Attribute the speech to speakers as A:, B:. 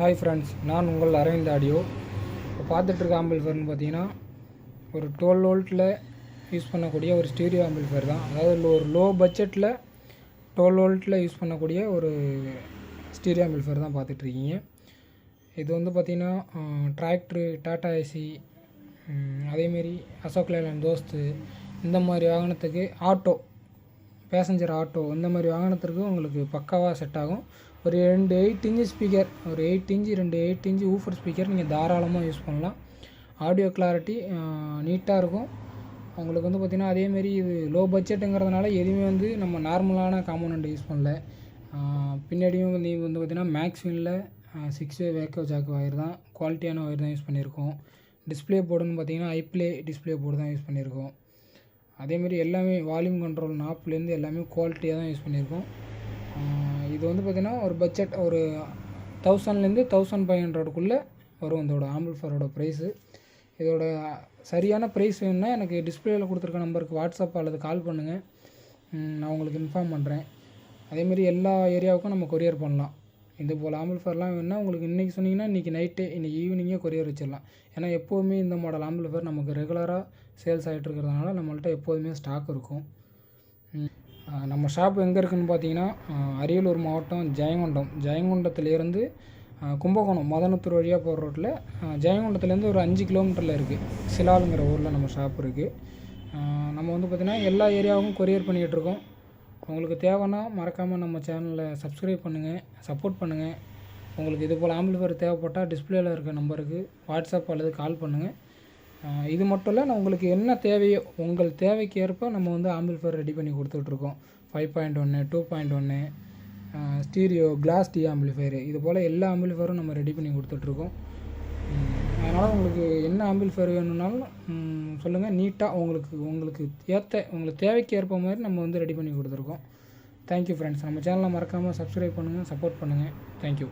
A: Hi friends, நான் உங்கள் Aravind audio. இப்போ பார்த்துட்ருக்க ஆம்பிள்ஃபேர்னு பார்த்தீங்கன்னா ஒரு 12 வோல்ட்டில் யூஸ் பண்ணக்கூடிய ஒரு ஸ்டீரியோ ஆம்பிள்ஃபேர் தான். அதாவது ஒரு லோ பட்ஜெட்டில் 12 வோல்ட்டில் யூஸ் பண்ணக்கூடிய ஒரு ஸ்டீரியோ ஆம்பிள்ஃபேர் தான் பார்த்துட்ருக்கீங்க. இது வந்து பார்த்திங்கன்னா டிராக்டரு, டாடா ஏசி, அதேமாரி அசோக் லேலண்ட் தோஸ்து, இந்த மாதிரி வாகனத்துக்கு ஆட்டோ, பேசஞ்சர் ஆட்டோ, இந்த மாதிரி வாகனத்திற்கு உங்களுக்கு பக்காவாக செட் ஆகும். ஒரு 2 8 இன்ச்சு ஸ்பீக்கர், ஒரு 8 இன்ச்சு 2 8 இன்ச்சு ஊஃபர் ஸ்பீக்கர் நீங்கள் தாராளமாக யூஸ் பண்ணலாம். ஆடியோ கிளாரிட்டி நீட்டாக இருக்கும். உங்களுக்கு வந்து பார்த்திங்கன்னா அதேமாரி இது லோ பட்ஜெட்டுங்கிறதுனால எதுவுமே வந்து நம்ம நார்மலான காம்போனண்ட் யூஸ் பண்ணல. பின்னாடியும் வந்து பார்த்திங்கன்னா மேக்ஸ்வினில் 6-வே வேக்கோ ஜாக் ஒயர் தான், குவாலிட்டியான ஒயர் தான் யூஸ் பண்ணியிருக்கோம். டிஸ்பிளே போர்டுன்னு பார்த்திங்கன்னா ஐப்ளே டிஸ்பிளே போர்டு தான் யூஸ் பண்ணியிருக்கோம். அதேமாரி எல்லாமே வால்யூம் கண்ட்ரோல் நாப்லேருந்து எல்லாமே குவாலிட்டியாக தான் யூஸ் பண்ணியிருக்கோம். இது வந்து பார்த்திங்கன்னா ஒரு பட்ஜெட் ஒரு 1000லேருந்து 1500க்குள்ளே வரும் இதோட ஆம்பிள்ஃபேரோட ப்ரைஸு. இதோட சரியான ப்ரைஸ் வேணும்னா எனக்கு டிஸ்பிளேயில் கொடுத்துருக்க நம்பருக்கு வாட்ஸ்அப் அல்லது கால் பண்ணுங்கள், நான் உங்களுக்கு இன்ஃபார்ம் பண்ணுறேன். அதேமாரி எல்லா ஏரியாவுக்கும் நம்ம கொரியர் பண்ணலாம். இது போல் ஆம்பிள்ஃபேர்லாம் வேணுன்னா உங்களுக்கு இன்றைக்கி சொன்னீங்கன்னா இன்றைக்கி நைட்டே, இன்றைக்கி ஈவினிங்கே கொரியர் வச்சிடலாம். ஏன்னா எப்போதுமே இந்த மாடல் ஆம்பிள்ஃபேர் நமக்கு ரெகுலராக சேல்ஸ் ஆகிட்டு இருக்கிறதுனால நம்மள்ட்ட எப்போதுமே ஸ்டாக் இருக்கும். நம்ம ஷாப் எங்கே இருக்குதுன்னு பார்த்தீங்கன்னா அரியலூர் மாவட்டம் ஜெயங்கொண்டத்துலேருந்து கும்பகோணம் மதனத்தூர் வழியாக போகிற ரோட்டில் ஜெயங்கொண்டத்துலேருந்து ஒரு 5 கிலோமீட்டரில் இருக்குது சிலாலுங்கிற ஊரில் நம்ம ஷாப் இருக்குது. நம்ம வந்து பார்த்திங்கன்னா எல்லா ஏரியாவுக்கும் கொரியர் பண்ணிகிட்ருக்கோம். உங்களுக்கு தேவைன்னா மறக்காமல் நம்ம சேனலை சப்ஸ்கிரைப் பண்ணுங்கள், சப்போர்ட் பண்ணுங்கள். உங்களுக்கு இது போல் ஆம்பிள்ஃபேர் தேவைப்பட்டால் டிஸ்பிளேயில் இருக்க நம்பருக்கு வாட்ஸ்அப் அல்லது கால் பண்ணுங்கள். இது மட்டும் இல்லை, நான் உங்களுக்கு என்ன தேவையோ உங்கள் தேவைக்கு ஏற்ப நம்ம வந்து ஆம்பிள்ஃபேர் ரெடி பண்ணி கொடுத்துட்ருக்கோம். 5.1, 2.1, ஸ்டீரியோ, கிளாஸ் டி ஆம்பிள்ஃபேரு, இது போல் எல்லா ஆம்பிள்ஃபேரும் நம்ம ரெடி பண்ணி கொடுத்துட்ருக்கோம். அதனால் உங்களுக்கு என்ன ஆம்பிள்ஃபேர் வேணும்னாலும் சொல்லுங்கள். நீட்டாக உங்களுக்கு தேவைக்கு ஏற்ப மாதிரி நம்ம வந்து ரெடி பண்ணி கொடுத்துருக்கோம். Thank you friends. நம்ம சேனலை மறக்காமல் சப்ஸ்கிரைப் பண்ணுங்கள், சப்போர்ட் பண்ணுங்கள். தேங்க்யூ.